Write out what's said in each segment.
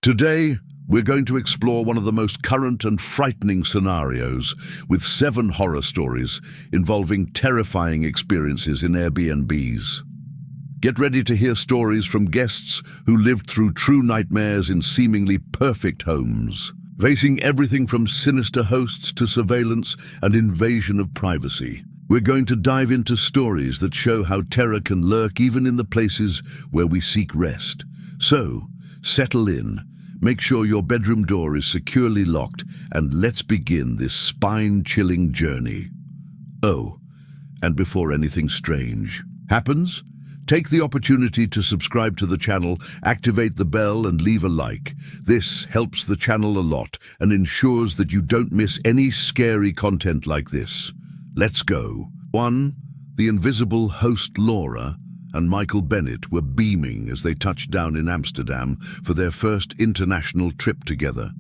Today, we're going to explore one of the most current and frightening scenarios with 7 horror stories involving terrifying experiences in Airbnbs. Get ready to hear stories from guests who lived through true nightmares in seemingly perfect homes, facing everything from sinister hosts to surveillance and invasion of privacy. We're going to dive into stories that show how terror can lurk even in the places where we seek rest. So, settle in. Make sure your bedroom door is securely locked, and let's begin this spine-chilling journey. Oh, and before anything strange happens, take the opportunity to subscribe to the channel, activate the bell, and leave a like. This helps the channel a lot and ensures that you don't miss any scary content like this. Let's go. 1. The invisible host Laura and Michael Bennett were beaming as they touched down in Amsterdam for their first international trip together.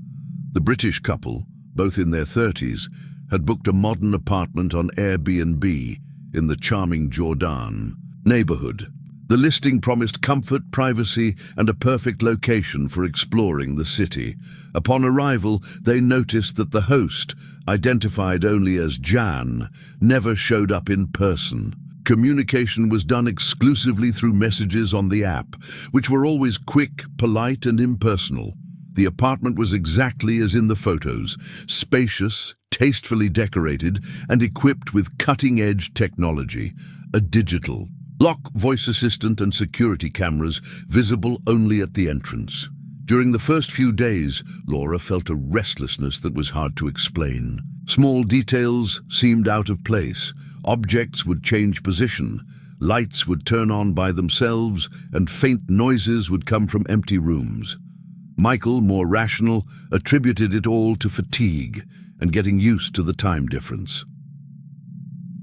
The British couple, both in their 30s, had booked a modern apartment on Airbnb in the charming Jordan neighborhood. The listing promised comfort, privacy, and a perfect location for exploring the city. Upon arrival, they noticed that the host, identified only as Jan, never showed up in person. Communication was done exclusively through messages on the app, which were always quick, polite, and impersonal. The apartment was exactly as in the photos, spacious, tastefully decorated, and equipped with cutting-edge technology, a digital lock, voice assistant, and security cameras visible only at the entrance. During the first few days, Laura felt a restlessness that was hard to explain. Small details seemed out of place. Objects would change position, lights would turn on by themselves, and faint noises would come from empty rooms. Michael, more rational, attributed it all to fatigue and getting used to the time difference.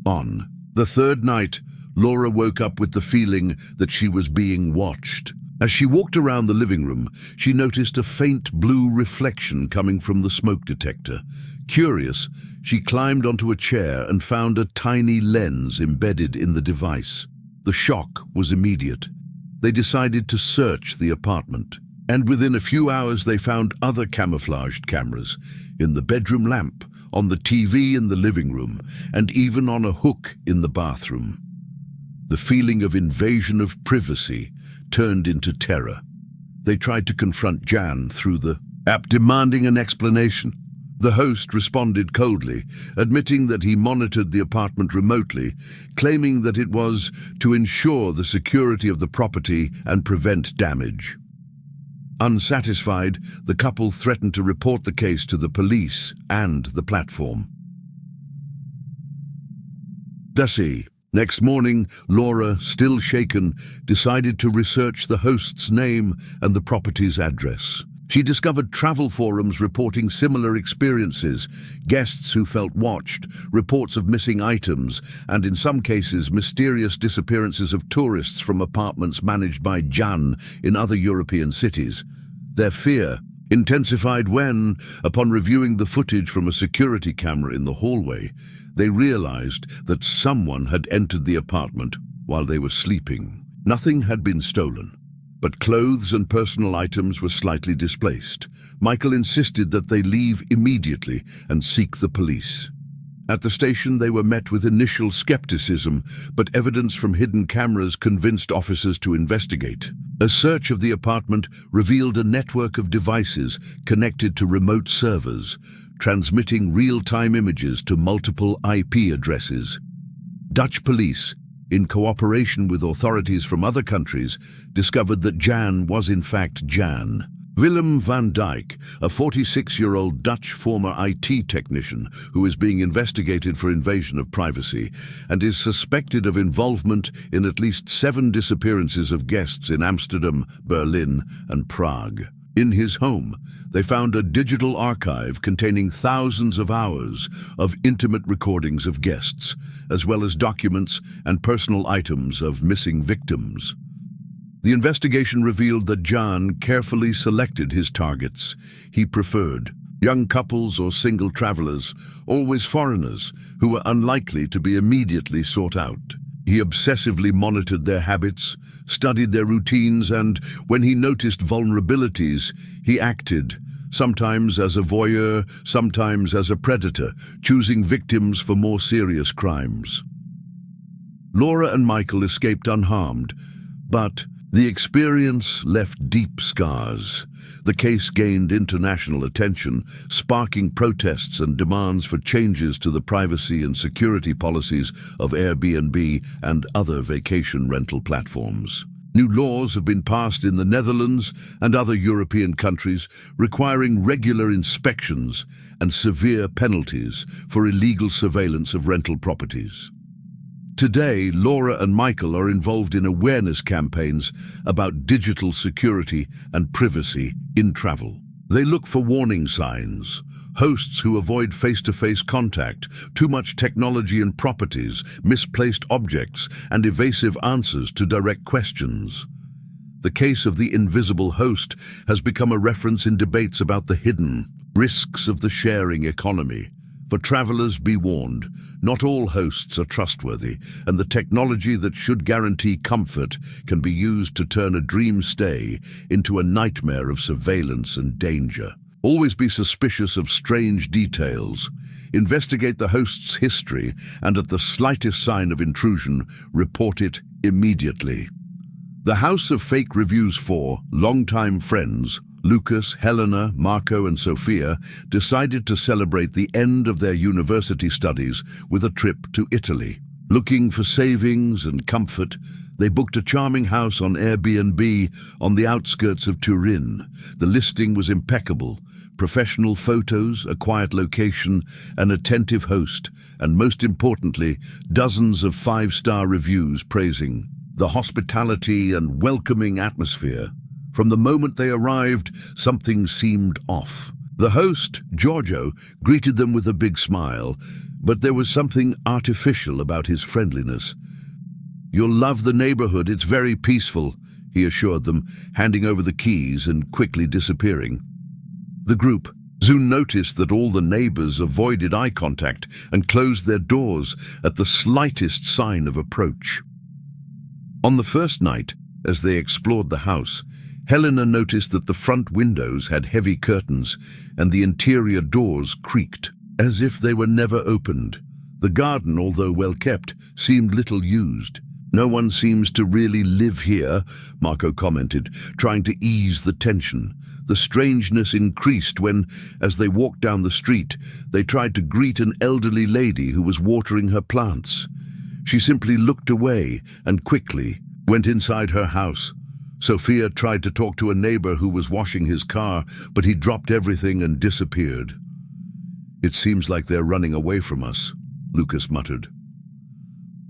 On the 3rd night, Laura woke up with the feeling that she was being watched. As she walked around the living room, she noticed a faint blue reflection coming from the smoke detector. Curious, she climbed onto a chair and found a tiny lens embedded in the device. The shock was immediate. They decided to search the apartment, and within a few hours they found other camouflaged cameras in the bedroom lamp, on the TV in the living room, and even on a hook in the bathroom. The feeling of invasion of privacy turned into terror. They tried to confront Jan through the app, demanding an explanation. The host responded coldly, admitting that he monitored the apartment remotely, claiming that it was to ensure the security of the property and prevent damage. Unsatisfied, the couple threatened to report the case to the police and the platform. Next morning, Laura, still shaken, decided to research the host's name and the property's address. She discovered travel forums reporting similar experiences, guests who felt watched, reports of missing items, and in some cases mysterious disappearances of tourists from apartments managed by Jan in other European cities. Their fear intensified when, upon reviewing the footage from a security camera in the hallway, they realized that someone had entered the apartment while they were sleeping. Nothing had been stolen, but clothes and personal items were slightly displaced. Michael insisted that they leave immediately and seek the police. At the station, they were met with initial skepticism, but evidence from hidden cameras convinced officers to investigate. A search of the apartment revealed a network of devices connected to remote servers, transmitting real-time images to multiple IP addresses. Dutch police, in cooperation with authorities from other countries, discovered that Jan was in fact Jan. Willem van Dijk, a 46-year-old Dutch former IT technician who is being investigated for invasion of privacy and is suspected of involvement in at least 7 disappearances of guests in Amsterdam, Berlin, and Prague. In his home, they found a digital archive containing thousands of hours of intimate recordings of guests, as well as documents and personal items of missing victims. The investigation revealed that Jan carefully selected his targets. He preferred young couples or single travelers, always foreigners, who were unlikely to be immediately sought out. He obsessively monitored their habits, studied their routines, and when he noticed vulnerabilities, he acted, sometimes as a voyeur, sometimes as a predator, choosing victims for more serious crimes. Laura and Michael escaped unharmed, but the experience left deep scars. The case gained international attention, sparking protests and demands for changes to the privacy and security policies of Airbnb and other vacation rental platforms. New laws have been passed in the Netherlands and other European countries requiring regular inspections and severe penalties for illegal surveillance of rental properties. Today, Laura and Michael are involved in awareness campaigns about digital security and privacy in travel. They look for warning signs, hosts who avoid face-to-face contact, too much technology in properties, misplaced objects, and evasive answers to direct questions. The case of the invisible host has become a reference in debates about the hidden risks of the sharing economy. For travelers, be warned, not all hosts are trustworthy, and the technology that should guarantee comfort can be used to turn a dream stay into a nightmare of surveillance and danger. Always be suspicious of strange details. Investigate the host's history, and at the slightest sign of intrusion, report it immediately. The House of Fake Reviews 4 longtime friends, Lucas, Helena, Marco, and Sophia, decided to celebrate the end of their university studies with a trip to Italy. Looking for savings and comfort, they booked a charming house on Airbnb on the outskirts of Turin. The listing was impeccable. Professional photos, a quiet location, an attentive host, and most importantly, dozens of 5-star reviews praising the hospitality and welcoming atmosphere. From the moment they arrived, something seemed off. The host, Giorgio, greeted them with a big smile, but there was something artificial about his friendliness. "You'll love the neighborhood, it's very peaceful," he assured them, handing over the keys and quickly disappearing. The group soon noticed that all the neighbors avoided eye contact and closed their doors at the slightest sign of approach. On the first night, as they explored the house, Helena noticed that the front windows had heavy curtains and the interior doors creaked, as if they were never opened. The garden, although well kept, seemed little used. "No one seems to really live here," Marco commented, trying to ease the tension. The strangeness increased when, as they walked down the street, they tried to greet an elderly lady who was watering her plants. She simply looked away and quickly went inside her house. Sophia tried to talk to a neighbor who was washing his car, but he dropped everything and disappeared. "It seems like they're running away from us," Lucas muttered.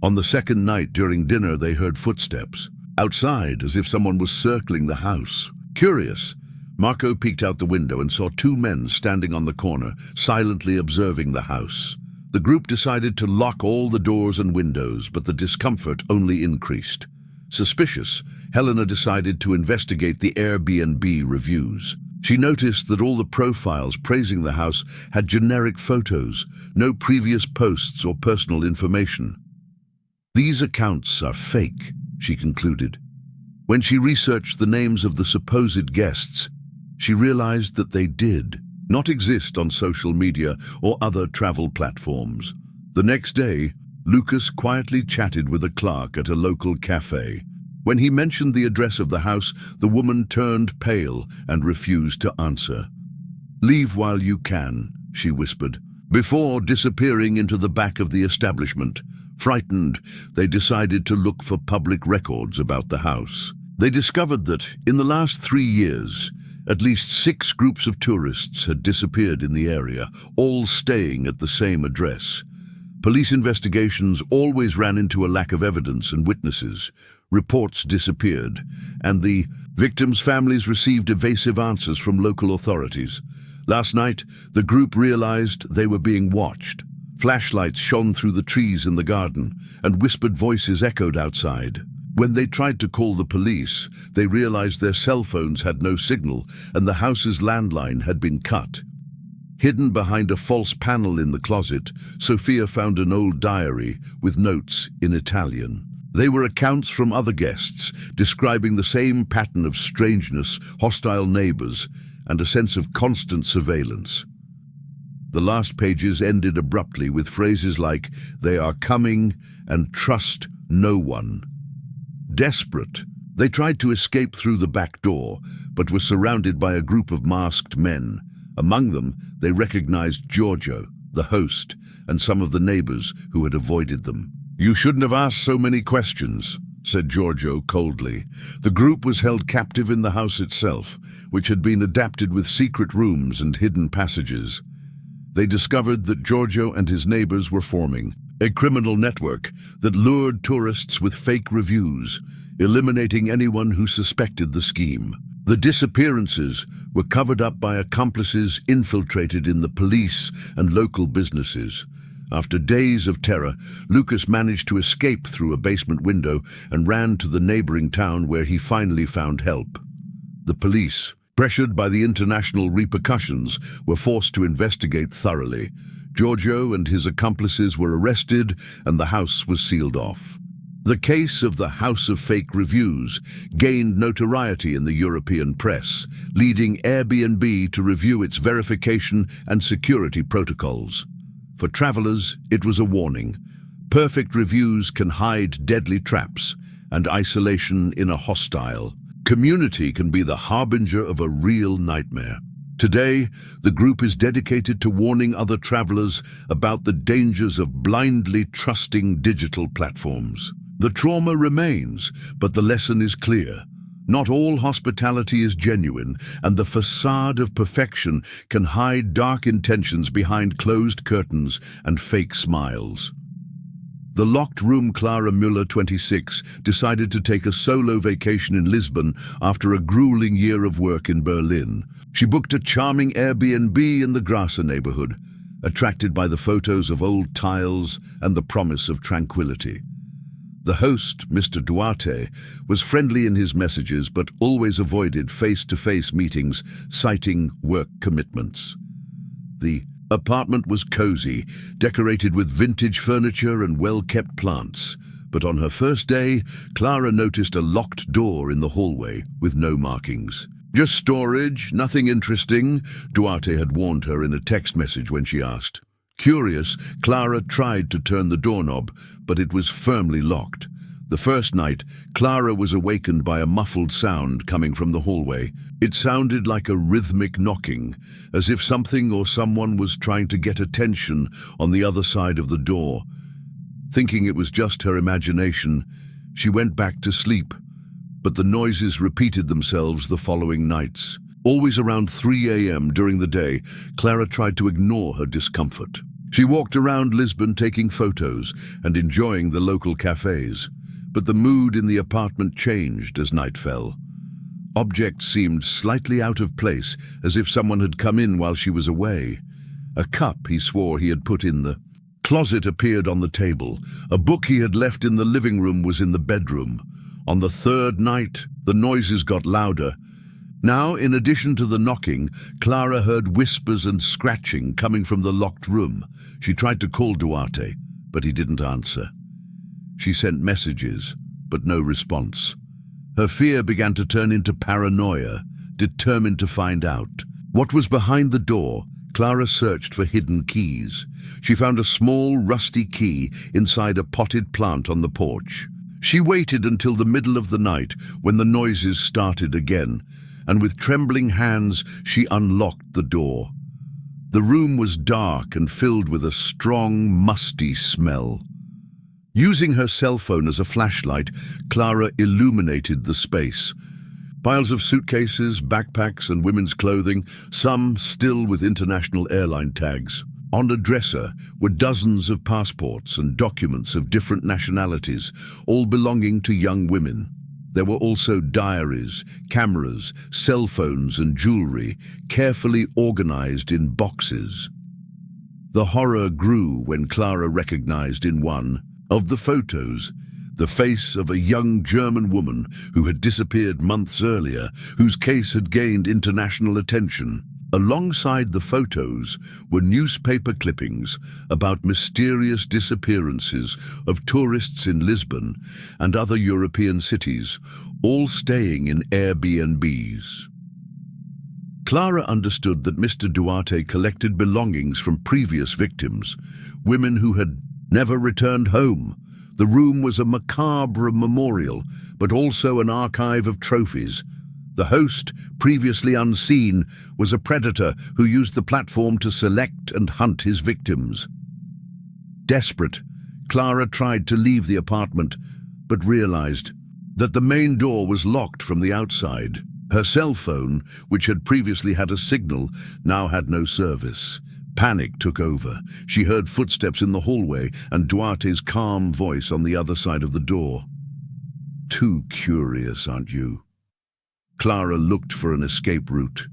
On the second night during dinner, they heard footsteps outside, as if someone was circling the house. Curious, Marco peeked out the window and saw 2 men standing on the corner, silently observing the house. The group decided to lock all the doors and windows, but the discomfort only increased. Suspicious, Helena decided to investigate the Airbnb reviews. She noticed that all the profiles praising the house had generic photos, no previous posts or personal information. "These accounts are fake," she concluded. When she researched the names of the supposed guests, she realized that they did not exist on social media or other travel platforms. The next day, Lucas quietly chatted with a clerk at a local cafe. When he mentioned the address of the house, the woman turned pale and refused to answer. "Leave while you can," she whispered, before disappearing into the back of the establishment. Frightened, they decided to look for public records about the house. They discovered that, in the last 3 years, at least 6 groups of tourists had disappeared in the area, all staying at the same address. Police investigations always ran into a lack of evidence and witnesses. Reports disappeared, and the victims' families received evasive answers from local authorities. Last night, the group realized they were being watched. Flashlights shone through the trees in the garden, and whispered voices echoed outside. When they tried to call the police, they realized their cell phones had no signal, and the house's landline had been cut. Hidden behind a false panel in the closet, Sophia found an old diary with notes in Italian. They were accounts from other guests, describing the same pattern of strangeness, hostile neighbors, and a sense of constant surveillance. The last pages ended abruptly with phrases like, "They are coming," and "Trust no one." Desperate, they tried to escape through the back door, but were surrounded by a group of masked men. Among them, they recognized Giorgio, the host, and some of the neighbors who had avoided them. "You shouldn't have asked so many questions," said Giorgio coldly. The group was held captive in the house itself, which had been adapted with secret rooms and hidden passages. They discovered that Giorgio and his neighbors were forming a criminal network that lured tourists with fake reviews, eliminating anyone who suspected the scheme. The disappearances were covered up by accomplices infiltrated in the police and local businesses. After days of terror, Lucas managed to escape through a basement window and ran to the neighboring town where he finally found help. The police, pressured by the international repercussions, were forced to investigate thoroughly. Giorgio and his accomplices were arrested and the house was sealed off. The case of the House of Fake Reviews gained notoriety in the European press, leading Airbnb to review its verification and security protocols. For travelers, it was a warning. Perfect reviews can hide deadly traps, and isolation in a hostile community can be the harbinger of a real nightmare. Today, the group is dedicated to warning other travelers about the dangers of blindly trusting digital platforms. The trauma remains, but the lesson is clear. Not all hospitality is genuine, and the facade of perfection can hide dark intentions behind closed curtains and fake smiles. The locked room Clara Müller, 26, decided to take a solo vacation in Lisbon after a grueling year of work in Berlin. She booked a charming Airbnb in the Grasser neighborhood, attracted by the photos of old tiles and the promise of tranquility. The host, Mr. Duarte, was friendly in his messages but always avoided face-to-face meetings, citing work commitments. The apartment was cozy, decorated with vintage furniture and well-kept plants. But on her first day, Clara noticed a locked door in the hallway with no markings. "Just storage, nothing interesting," Duarte had warned her in a text message when she asked. Curious, Clara tried to turn the doorknob, but it was firmly locked. The first night, Clara was awakened by a muffled sound coming from the hallway. It sounded like a rhythmic knocking, as if something or someone was trying to get attention on the other side of the door. Thinking it was just her imagination, she went back to sleep, but the noises repeated themselves the following nights. Always around 3 a.m. during the day, Clara tried to ignore her discomfort. She walked around Lisbon taking photos and enjoying the local cafes, but the mood in the apartment changed as night fell. Objects seemed slightly out of place, as if someone had come in while she was away. A cup he swore he had put in the closet appeared on the table. A book he had left in the living room was in the bedroom. On the third night, the noises got louder. Now, in addition to the knocking, Clara heard whispers and scratching coming from the locked room. She tried to call Duarte, but he didn't answer. She sent messages, but no response. Her fear began to turn into paranoia, determined to find out. What was behind the door? Clara searched for hidden keys. She found a small, rusty key inside a potted plant on the porch. She waited until the middle of the night, when the noises started again, and with trembling hands she unlocked the door. The room was dark and filled with a strong, musty smell. Using her cell phone as a flashlight, Clara illuminated the space. Piles of suitcases, backpacks, and women's clothing, some still with international airline tags. On a dresser were dozens of passports and documents of different nationalities, all belonging to young women. There were also diaries, cameras, cell phones, and jewelry, carefully organized in boxes. The horror grew when Clara recognized in one of the photos the face of a young German woman who had disappeared months earlier, whose case had gained international attention. Alongside the photos were newspaper clippings about mysterious disappearances of tourists in Lisbon and other European cities, all staying in Airbnbs. Clara understood that Mr. Duarte collected belongings from previous victims, women who had never returned home. The room was a macabre memorial, but also an archive of trophies. The host, previously unseen, was a predator who used the platform to select and hunt his victims. Desperate, Clara tried to leave the apartment, but realized that the main door was locked from the outside. Her cell phone, which had previously had a signal, now had no service. Panic took over. She heard footsteps in the hallway and Duarte's calm voice on the other side of the door. "Too curious, aren't you?" Clara looked for an escape route.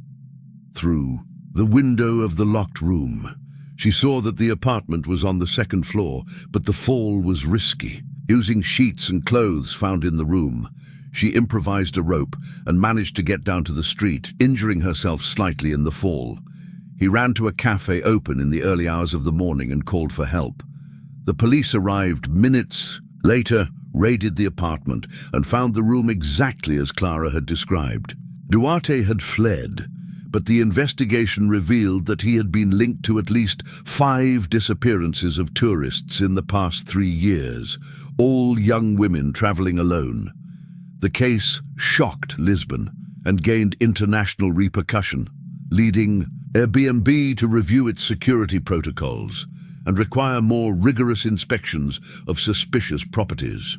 Through the window of the locked room, she saw that the apartment was on the second floor, but the fall was risky. Using sheets and clothes found in the room, she improvised a rope and managed to get down to the street, injuring herself slightly in the fall. He ran to a cafe open in the early hours of the morning and called for help. The police arrived minutes later, raided the apartment, and found the room exactly as Clara had described. Duarte had fled, but the investigation revealed that he had been linked to at least 5 disappearances of tourists in the past 3 years, all young women traveling alone. The case shocked Lisbon and gained international repercussion, leading Airbnb to review its security protocols and require more rigorous inspections of suspicious properties.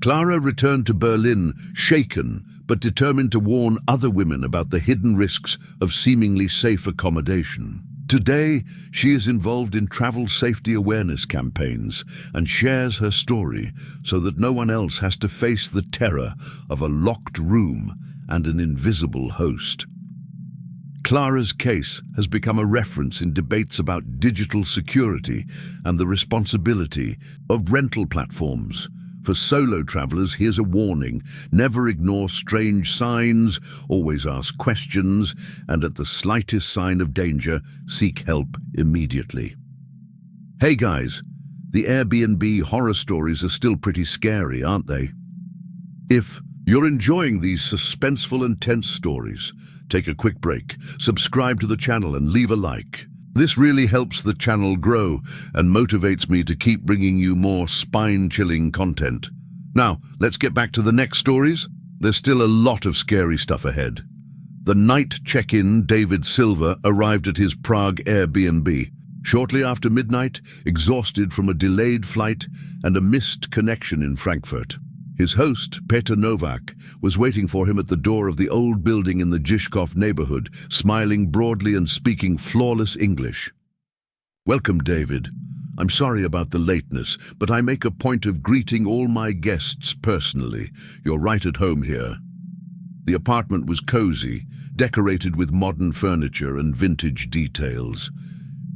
Clara returned to Berlin, shaken but determined to warn other women about the hidden risks of seemingly safe accommodation. Today, she is involved in travel safety awareness campaigns and shares her story so that no one else has to face the terror of a locked room and an invisible host. Clara's case has become a reference in debates about digital security and the responsibility of rental platforms. For solo travelers, here's a warning: never ignore strange signs, always ask questions, and at the slightest sign of danger, seek help immediately. Hey guys, the Airbnb horror stories are still pretty scary, aren't they? If you're enjoying these suspenseful and tense stories, take a quick break, subscribe to the channel and leave a like. This really helps the channel grow and motivates me to keep bringing you more spine-chilling content. Now, let's get back to the next stories. There's still a lot of scary stuff ahead. The night check-in David Silva arrived at his Prague Airbnb shortly after midnight, exhausted from a delayed flight and a missed connection in Frankfurt. His host, Peter Novak, was waiting for him at the door of the old building in the Žižkov neighborhood, smiling broadly and speaking flawless English. "Welcome, David. I'm sorry about the lateness, but I make a point of greeting all my guests personally. You're right at home here." The apartment was cozy, decorated with modern furniture and vintage details.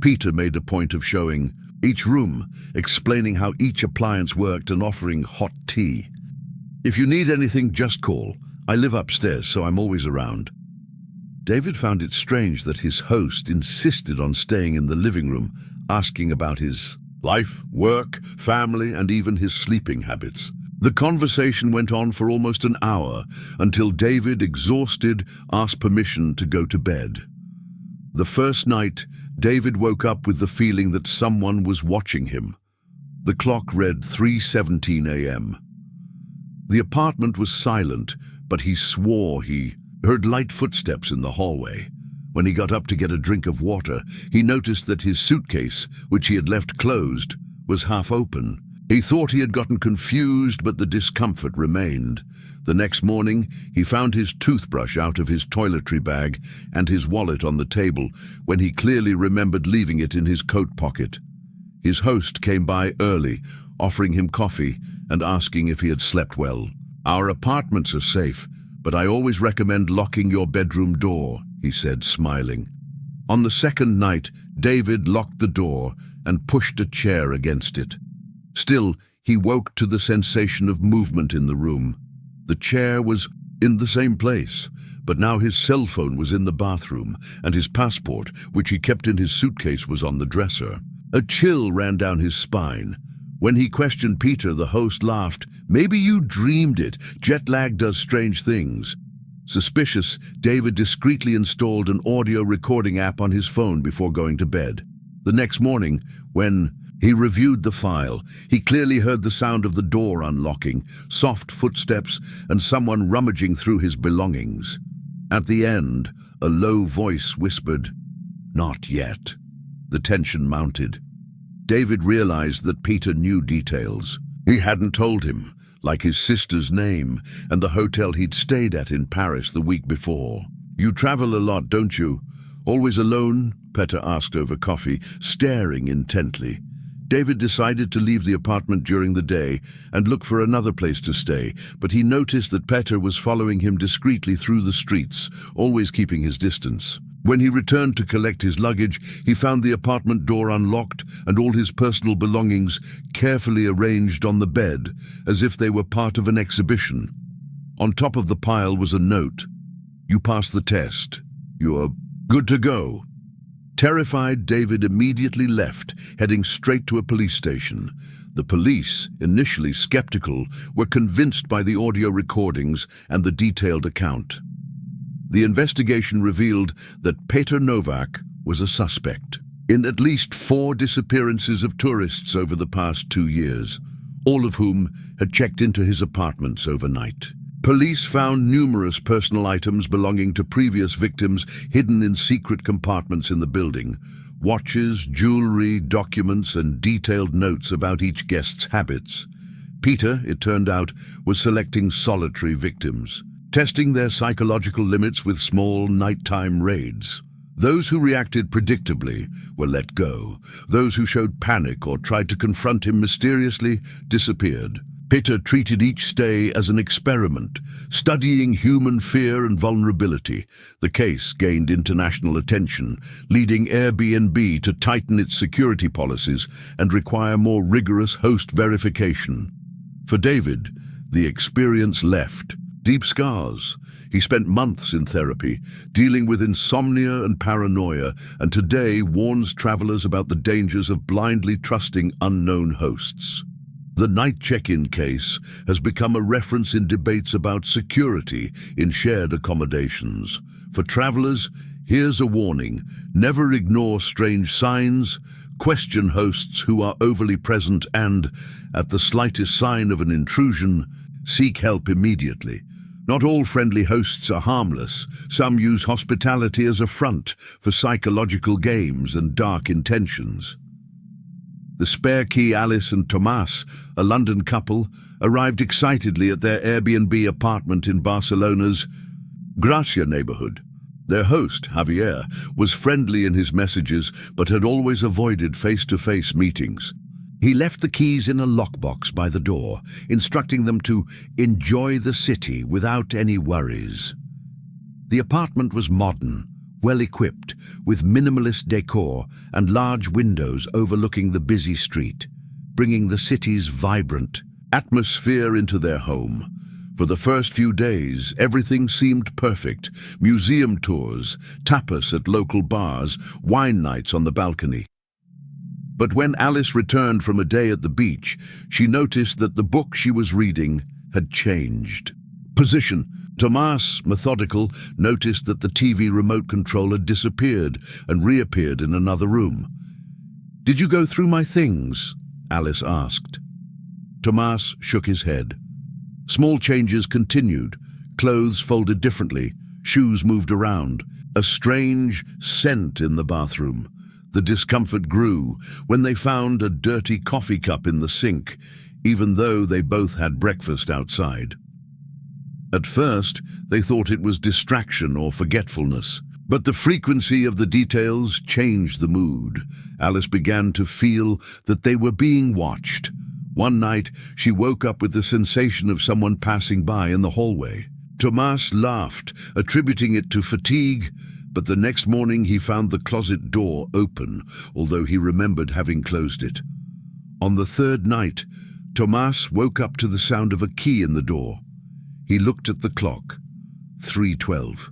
Peter made a point of showing each room, explaining how each appliance worked and offering hot tea. "If you need anything, just call. I live upstairs, so I'm always around." David found it strange that his host insisted on staying in the living room, asking about his life, work, family, and even his sleeping habits. The conversation went on for almost an hour until David, exhausted, asked permission to go to bed. The first night, David woke up with the feeling that someone was watching him. The clock read 3:17 a.m. The apartment was silent, but he swore he heard light footsteps in the hallway. When he got up to get a drink of water, he noticed that his suitcase, which he had left closed, was half open. He thought he had gotten confused, but the discomfort remained. The next morning, he found his toothbrush out of his toiletry bag and his wallet on the table, when he clearly remembered leaving it in his coat pocket. His host came by early, offering him coffee and asking if he had slept well. "Our apartments are safe, but I always recommend locking your bedroom door," he said, smiling. On the second night, David locked the door and pushed a chair against it. Still, he woke to the sensation of movement in the room. The chair was in the same place, But now his cell phone was in the bathroom, and his passport, which he kept in his suitcase, was on the dresser. A chill ran down his spine. When he questioned Peter, the host laughed. "Maybe you dreamed it. Jet lag does strange things." Suspicious, David discreetly installed an audio recording app on his phone before going to bed. The next morning, when he reviewed the file, he clearly heard the sound of the door unlocking, soft footsteps, and someone rummaging through his belongings. At the end, a low voice whispered, "Not yet." The tension mounted. David realized that Peter knew details. He hadn't told him, like his sister's name and the hotel he'd stayed at in Paris the week before. "You travel a lot, don't you? Always alone?" Peter asked over coffee, staring intently. David decided to leave the apartment during the day and look for another place to stay, but he noticed that Peter was following him discreetly through the streets, always keeping his distance. When he returned to collect his luggage, he found the apartment door unlocked and all his personal belongings carefully arranged on the bed, as if they were part of an exhibition. On top of the pile was a note. "You passed the test. You're good to go." Terrified, David immediately left, heading straight to a police station. The police, initially skeptical, were convinced by the audio recordings and the detailed account. The investigation revealed that Peter Novak was a suspect in at least 4 disappearances of tourists over the past 2 years, all of whom had checked into his apartments overnight. Police found numerous personal items belonging to previous victims hidden in secret compartments in the building. Watches, jewelry, documents, and detailed notes about each guest's habits. Peter, it turned out, was selecting solitary victims, testing their psychological limits with small nighttime raids. Those who reacted predictably were let go. Those who showed panic or tried to confront him mysteriously disappeared. Peter treated each stay as an experiment, studying human fear and vulnerability. The case gained international attention, leading Airbnb to tighten its security policies and require more rigorous host verification. For David, the experience left deep scars. He spent months in therapy, dealing with insomnia and paranoia, and today warns travelers about the dangers of blindly trusting unknown hosts. The night check-in case has become a reference in debates about security in shared accommodations. For travelers, here's a warning: never ignore strange signs, question hosts who are overly present, and, at the slightest sign of an intrusion, seek help immediately. Not all friendly hosts are harmless. Some use hospitality as a front for psychological games and dark intentions. The spare key Alice and Tomas, a London couple, arrived excitedly at their Airbnb apartment in Barcelona's Gracia neighborhood. Their host, Javier, was friendly in his messages but had always avoided face-to-face meetings. He left the keys in a lockbox by the door, instructing them to enjoy the city without any worries. The apartment was modern, well-equipped, with minimalist decor and large windows overlooking the busy street, bringing the city's vibrant atmosphere into their home. For the first few days, everything seemed perfect: museum tours, tapas at local bars, wine nights on the balcony. But when Alice returned from a day at the beach, she noticed that the book she was reading had changed position. Tomas, methodical, noticed that the TV remote control had disappeared and reappeared in another room. "Did you go through my things?" Alice asked. Tomas shook his head. Small changes continued. Clothes folded differently, shoes moved around, a strange scent in the bathroom. The discomfort grew when they found a dirty coffee cup in the sink, even though they both had breakfast outside. At first, they thought it was distraction or forgetfulness, but the frequency of the details changed the mood. Alice began to feel that they were being watched. One night, she woke up with the sensation of someone passing by in the hallway. Tomas laughed, attributing it to fatigue, but the next morning he found the closet door open, although he remembered having closed it. On the third night, Tomas woke up to the sound of a key in the door. He looked at the clock. 3:12.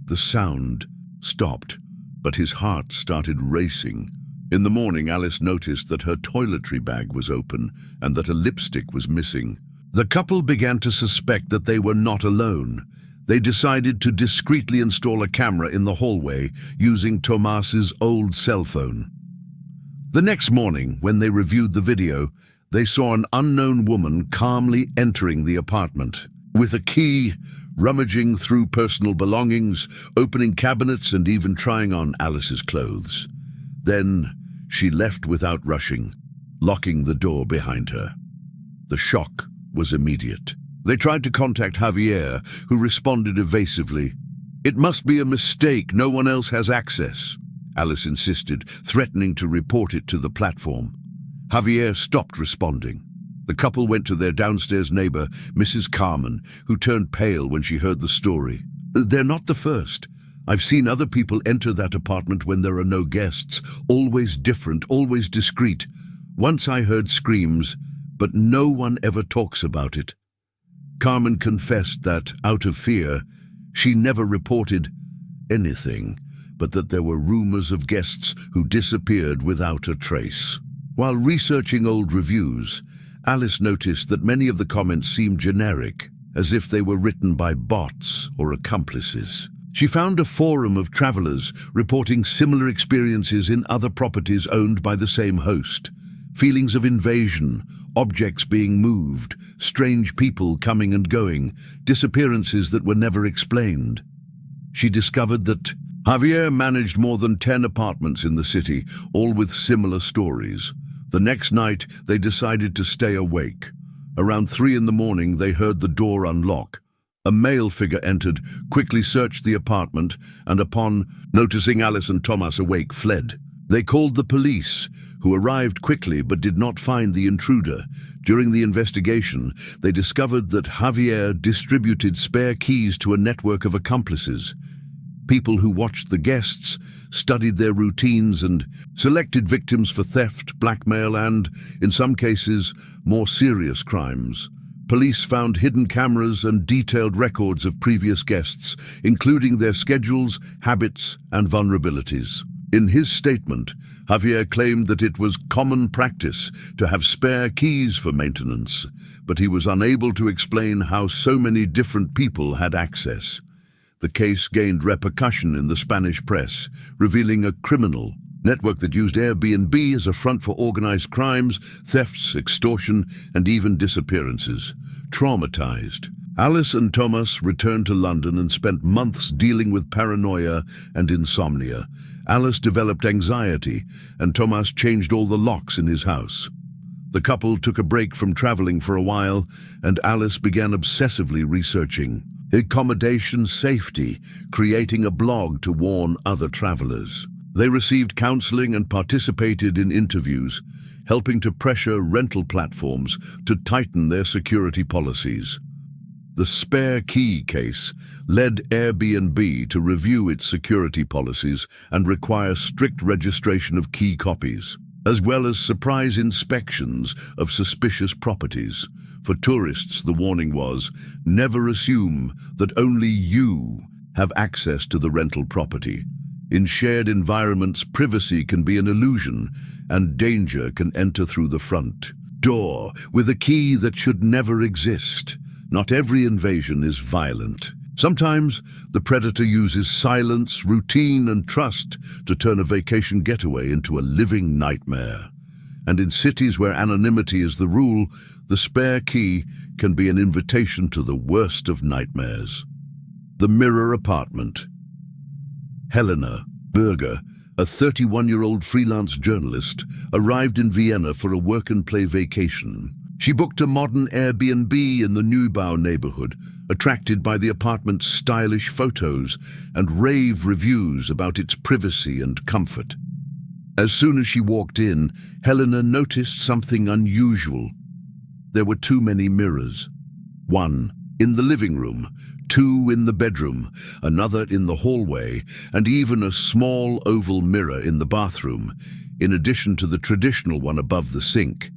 The sound stopped, but his heart started racing. In the morning, Alice noticed that her toiletry bag was open and that a lipstick was missing. The couple began to suspect that they were not alone. They decided to discreetly install a camera in the hallway using Tomas's old cell phone. The next morning, when they reviewed the video, they saw an unknown woman calmly entering the apartment. With a key, rummaging through personal belongings, opening cabinets and even trying on Alice's clothes. Then she left without rushing, locking the door behind her. The shock was immediate. They tried to contact Javier, who responded evasively. "It must be a mistake. No one else has access," Alice insisted, threatening to report it to the platform. Javier stopped responding. The couple went to their downstairs neighbor, Mrs. Carmen, who turned pale when she heard the story. "They're not the first. I've seen other people enter that apartment when there are no guests, always different, always discreet. Once I heard screams, but no one ever talks about it." Carmen confessed that, out of fear, she never reported anything, but that there were rumors of guests who disappeared without a trace. While researching old reviews, Alice noticed that many of the comments seemed generic, as if they were written by bots or accomplices. She found a forum of travelers reporting similar experiences in other properties owned by the same host. Feelings of invasion, objects being moved, strange people coming and going, disappearances that were never explained. She discovered that Javier managed more than 10 apartments in the city, all with similar stories. The next night, they decided to stay awake. Around 3 in the morning, they heard the door unlock. A male figure entered, quickly searched the apartment, and upon noticing Alice and Tomas awake, fled. They called the police, who arrived quickly but did not find the intruder. During the investigation, they discovered that Javier distributed spare keys to a network of accomplices. People who watched the guests, studied their routines, and selected victims for theft, blackmail, and, in some cases, more serious crimes. Police found hidden cameras and detailed records of previous guests, including their schedules, habits, and vulnerabilities. In his statement, Javier claimed that it was common practice to have spare keys for maintenance, but he was unable to explain how so many different people had access. The case gained repercussion in the Spanish press, revealing a criminal network that used Airbnb as a front for organized crimes, thefts, extortion, and even disappearances. Traumatized, Alice and Tomas returned to London and spent months dealing with paranoia and insomnia. Alice developed anxiety, and Tomas changed all the locks in his house. The couple took a break from traveling for a while, and Alice began obsessively researching accommodation safety, creating a blog to warn other travelers. They received counseling and participated in interviews, helping to pressure rental platforms to tighten their security policies. The spare key case led Airbnb to review its security policies and require strict registration of key copies, as well as surprise inspections of suspicious properties. For tourists, the warning was, never assume that only you have access to the rental property. In shared environments, privacy can be an illusion, and danger can enter through the front door with a key that should never exist. Not every invasion is violent. Sometimes the predator uses silence, routine, and trust to turn a vacation getaway into a living nightmare. And in cities where anonymity is the rule, the spare key can be an invitation to the worst of nightmares. The Mirror Apartment. Helena Berger, a 31-year-old freelance journalist, arrived in Vienna for a work-and-play vacation. She booked a modern Airbnb in the Neubau neighborhood, attracted by the apartment's stylish photos and rave reviews about its privacy and comfort. As soon as she walked in, Helena noticed something unusual. There were too many mirrors. One in the living room, 2 in the bedroom, another in the hallway, and even a small oval mirror in the bathroom, in addition to the traditional one above the sink.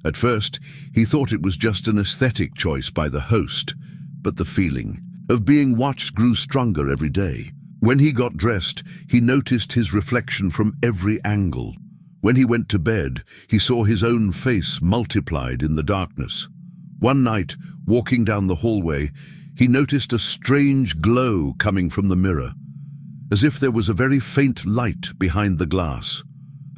At first, he thought it was just an aesthetic choice by the host, but the feeling of being watched grew stronger every day. When he got dressed, he noticed his reflection from every angle. When he went to bed, he saw his own face multiplied in the darkness. One night, walking down the hallway, he noticed a strange glow coming from the mirror, as if there was a very faint light behind the glass.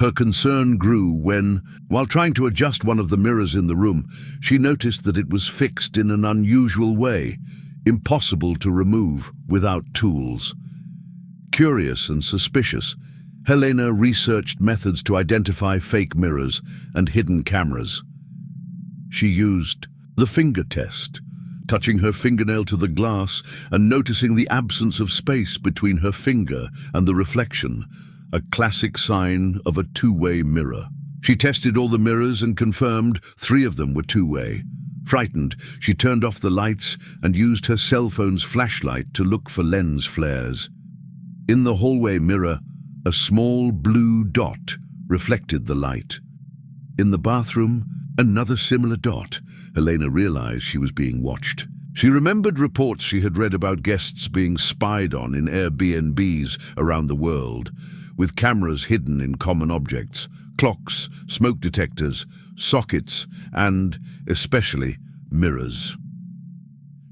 Her concern grew when, while trying to adjust one of the mirrors in the room, she noticed that it was fixed in an unusual way, impossible to remove without tools. Curious and suspicious, Helena researched methods to identify fake mirrors and hidden cameras. She used the finger test, touching her fingernail to the glass and noticing the absence of space between her finger and the reflection, a classic sign of a two-way mirror. She tested all the mirrors and confirmed 3 of them were two-way. Frightened, she turned off the lights and used her cell phone's flashlight to look for lens flares. In the hallway mirror, a small blue dot reflected the light. In the bathroom, another similar dot. Helena realized she was being watched. She remembered reports she had read about guests being spied on in Airbnbs around the world, with cameras hidden in common objects, clocks, smoke detectors, sockets, and, especially, mirrors.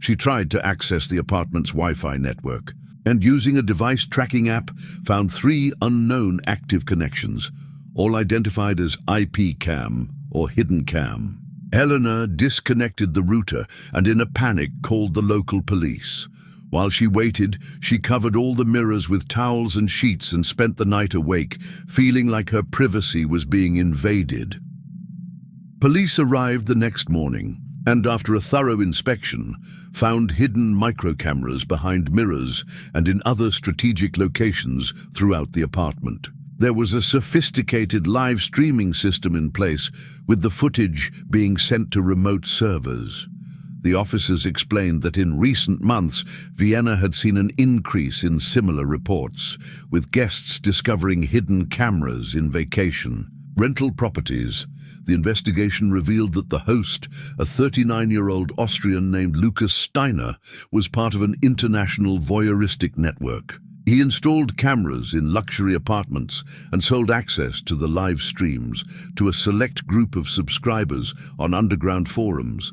She tried to access the apartment's Wi-Fi network, and using a device tracking app, found 3 unknown active connections, all identified as IP cam or hidden cam. Helena disconnected the router and in a panic called the local police. While she waited, she covered all the mirrors with towels and sheets and spent the night awake, feeling like her privacy was being invaded. Police arrived the next morning, and after a thorough inspection, found hidden microcameras behind mirrors and in other strategic locations throughout the apartment. There was a sophisticated live streaming system in place, with the footage being sent to remote servers. The officers explained that in recent months, Vienna had seen an increase in similar reports, with guests discovering hidden cameras in vacation rental properties. The investigation revealed that the host, a 39-year-old Austrian named Lucas Steiner, was part of an international voyeuristic network. He installed cameras in luxury apartments and sold access to the live streams to a select group of subscribers on underground forums.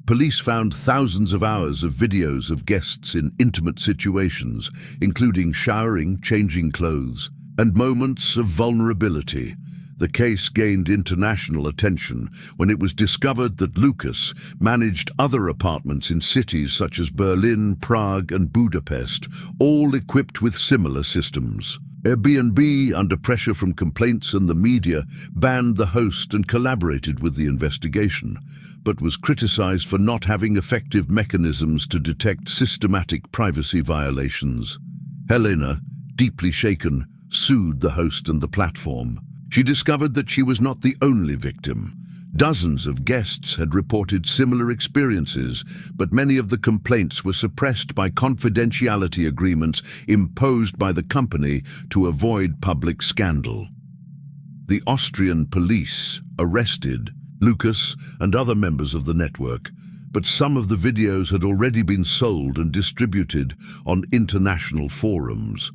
Police found thousands of hours of videos of guests in intimate situations, including showering, changing clothes, and moments of vulnerability. The case gained international attention when it was discovered that Lucas managed other apartments in cities such as Berlin, Prague, and Budapest, all equipped with similar systems. Airbnb, under pressure from complaints and the media, banned the host and collaborated with the investigation, but was criticized for not having effective mechanisms to detect systematic privacy violations. Helena, deeply shaken, sued the host and the platform. She discovered that she was not the only victim. Dozens of guests had reported similar experiences, but many of the complaints were suppressed by confidentiality agreements imposed by the company to avoid public scandal. The Austrian police arrested Lucas and other members of the network, but some of the videos had already been sold and distributed on international forums.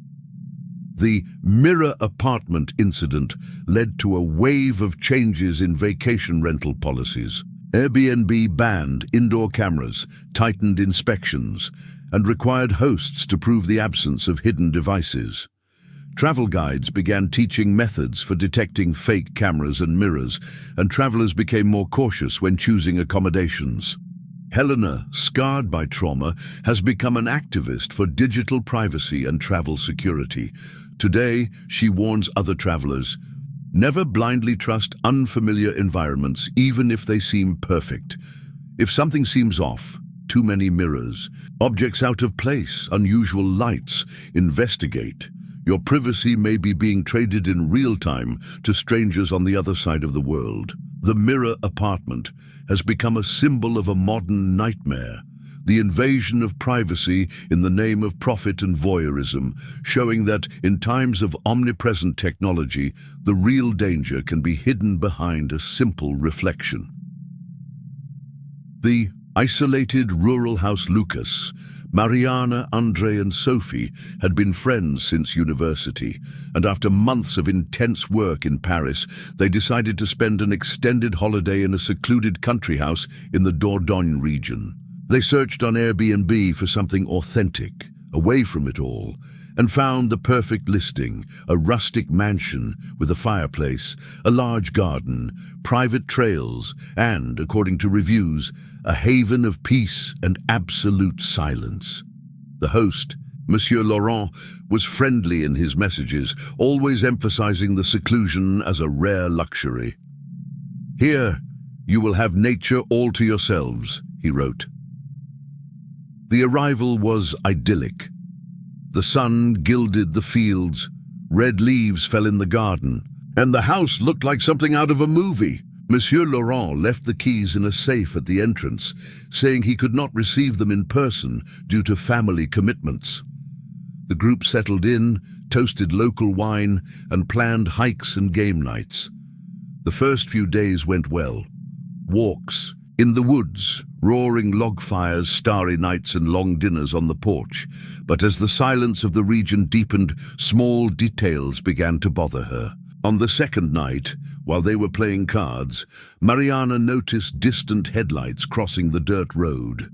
The mirror apartment incident led to a wave of changes in vacation rental policies. Airbnb banned indoor cameras, tightened inspections, and required hosts to prove the absence of hidden devices. Travel guides began teaching methods for detecting fake cameras and mirrors, and travelers became more cautious when choosing accommodations. Helena, scarred by trauma, has become an activist for digital privacy and travel security. Today, she warns other travelers, never blindly trust unfamiliar environments, even if they seem perfect. If something seems off, too many mirrors, objects out of place, unusual lights, investigate. Your privacy may be being traded in real time to strangers on the other side of the world. The mirror apartment has become a symbol of a modern nightmare, the invasion of privacy in the name of profit and voyeurism, showing that in times of omnipresent technology, the real danger can be hidden behind a simple reflection. The isolated rural house Lucas Mariana, Andre, and Sophie had been friends since university, and after months of intense work in Paris, they decided to spend an extended holiday in a secluded country house in the Dordogne region. They searched on Airbnb for something authentic, away from it all, and found the perfect listing: a rustic mansion with a fireplace, a large garden, private trails, and, according to reviews, a haven of peace and absolute silence. The host, Monsieur Laurent, was friendly in his messages, always emphasizing the seclusion as a rare luxury. "Here, you will have nature all to yourselves," he wrote. The arrival was idyllic. The sun gilded the fields, red leaves fell in the garden, and the house looked like something out of a movie. Monsieur Laurent left the keys in a safe at the entrance, saying he could not receive them in person due to family commitments. The group settled in, toasted local wine, and planned hikes and game nights. The first few days went well. Walks in the woods, roaring log fires, starry nights, and long dinners on the porch. But as the silence of the region deepened, small details began to bother her. On the second night, while they were playing cards, Mariana noticed distant headlights crossing the dirt road.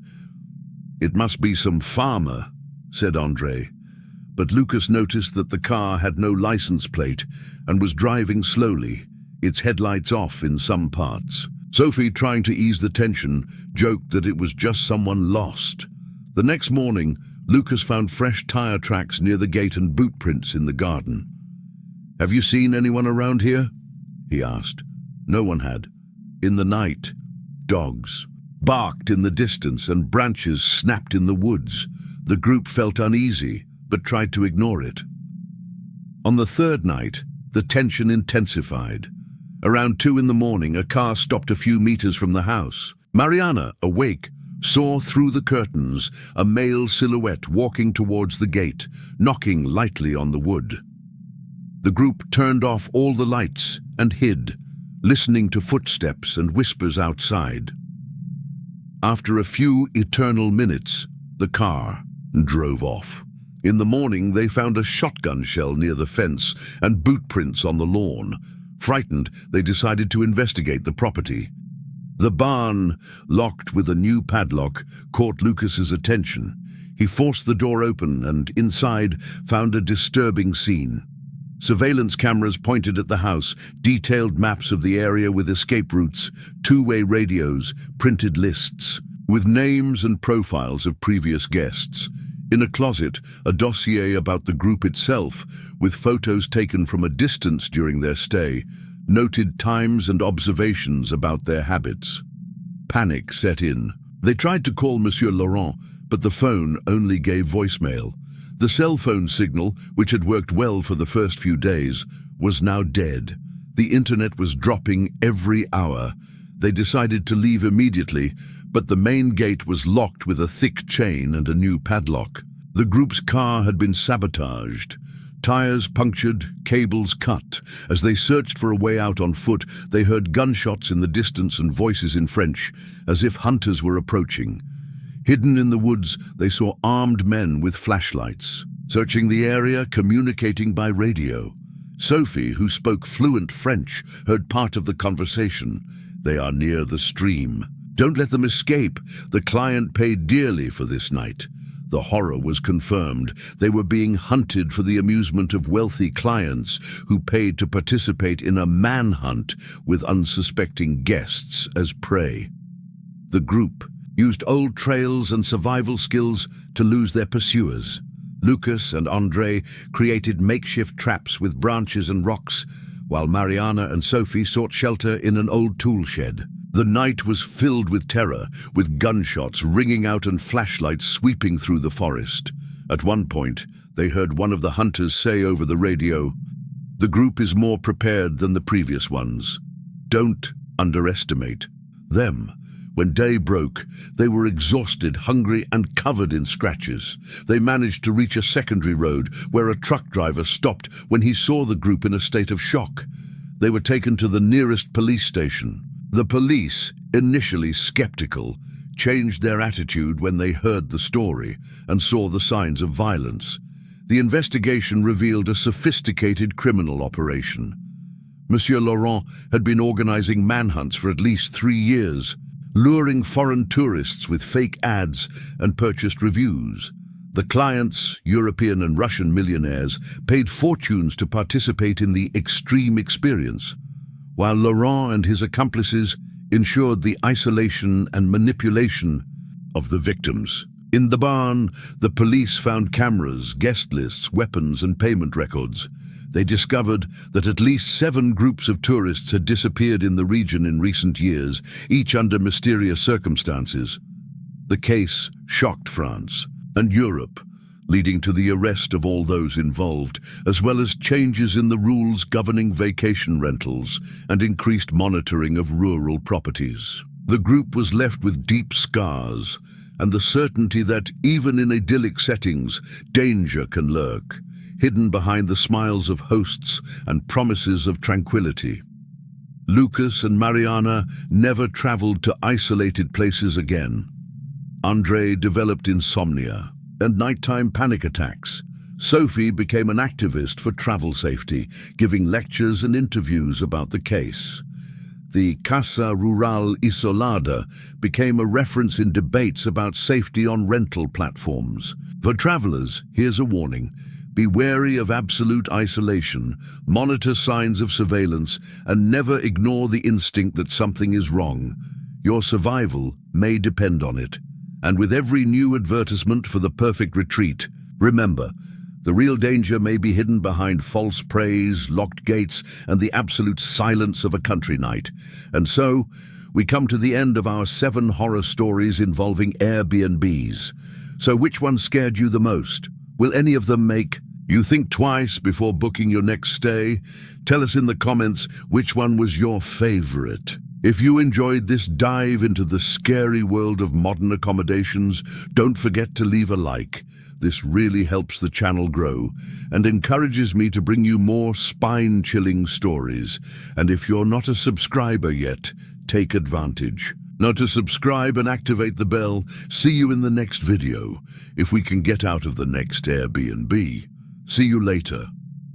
"It must be some farmer," said Andre. But Lucas noticed that the car had no license plate and was driving slowly, its headlights off in some parts. Sophie, trying to ease the tension, joked that it was just someone lost. The next morning, Lucas found fresh tire tracks near the gate and boot prints in the garden. "Have you seen anyone around here?" he asked. No one had. In the night, dogs barked in the distance and branches snapped in the woods. The group felt uneasy, but tried to ignore it. On the third night, the tension intensified. Around 2 in the morning, a car stopped a few meters from the house. Mariana, awake, saw through the curtains a male silhouette walking towards the gate, knocking lightly on the wood. The group turned off all the lights and hid, listening to footsteps and whispers outside. After a few eternal minutes, the car drove off. In the morning, they found a shotgun shell near the fence and boot prints on the lawn. Frightened, they decided to investigate the property. The barn, locked with a new padlock, caught Lucas's attention. He forced the door open and, inside, found a disturbing scene. Surveillance cameras pointed at the house, detailed maps of the area with escape routes, two-way radios, printed lists, with names and profiles of previous guests. In a closet, a dossier about the group itself, with photos taken from a distance during their stay, noted times and observations about their habits. Panic set in. They tried to call Monsieur Laurent, but the phone only gave voicemail. The cell phone signal, which had worked well for the first few days, was now dead. The internet was dropping every hour. They decided to leave immediately, but the main gate was locked with a thick chain and a new padlock. The group's car had been sabotaged. Tires punctured, cables cut. As they searched for a way out on foot, they heard gunshots in the distance and voices in French, as if hunters were approaching. Hidden in the woods, they saw armed men with flashlights, searching the area, communicating by radio. Sophie, who spoke fluent French, heard part of the conversation. "They are near the stream. Don't let them escape. The client paid dearly for this night." The horror was confirmed. They were being hunted for the amusement of wealthy clients who paid to participate in a manhunt with unsuspecting guests as prey. The group used old trails and survival skills to lose their pursuers. Lucas and Andre created makeshift traps with branches and rocks, while Mariana and Sophie sought shelter in an old tool shed. The night was filled with terror, with gunshots ringing out and flashlights sweeping through the forest. At one point, they heard one of the hunters say over the radio, "The group is more prepared than the previous ones. Don't underestimate them." When day broke, they were exhausted, hungry, and covered in scratches. They managed to reach a secondary road where a truck driver stopped when he saw the group in a state of shock. They were taken to the nearest police station. The police, initially skeptical, changed their attitude when they heard the story and saw the signs of violence. The investigation revealed a sophisticated criminal operation. Monsieur Laurent had been organizing manhunts for at least 3 years, luring foreign tourists with fake ads and purchased reviews. The clients, European and Russian millionaires, paid fortunes to participate in the extreme experience, while Laurent and his accomplices ensured the isolation and manipulation of the victims. In the barn, the police found cameras, guest lists, weapons, and payment records. They discovered that at least 7 groups of tourists had disappeared in the region in recent years, each under mysterious circumstances. The case shocked France and Europe, leading to the arrest of all those involved, as well as changes in the rules governing vacation rentals and increased monitoring of rural properties. The group was left with deep scars and the certainty that, even in idyllic settings, danger can lurk, hidden behind the smiles of hosts and promises of tranquility. Lucas and Mariana never traveled to isolated places again. André developed insomnia and nighttime panic attacks. Sophie became an activist for travel safety, giving lectures and interviews about the case. The Casa Rural Isolada became a reference in debates about safety on rental platforms. For travelers, here's a warning. Be wary of absolute isolation, monitor signs of surveillance, and never ignore the instinct that something is wrong. Your survival may depend on it. And with every new advertisement for the perfect retreat, remember, the real danger may be hidden behind false praise, locked gates, and the absolute silence of a country night. And so, we come to the end of our 7 horror stories involving Airbnbs. So which one scared you the most? Will any of them make you think twice before booking your next stay? Tell us in the comments which one was your favorite. If you enjoyed this dive into the scary world of modern accommodations, don't forget to leave a like. This really helps the channel grow and encourages me to bring you more spine-chilling stories. And if you're not a subscriber yet, take advantage. Now to subscribe and activate the bell. See you in the next video, if we can get out of the next Airbnb. See you later.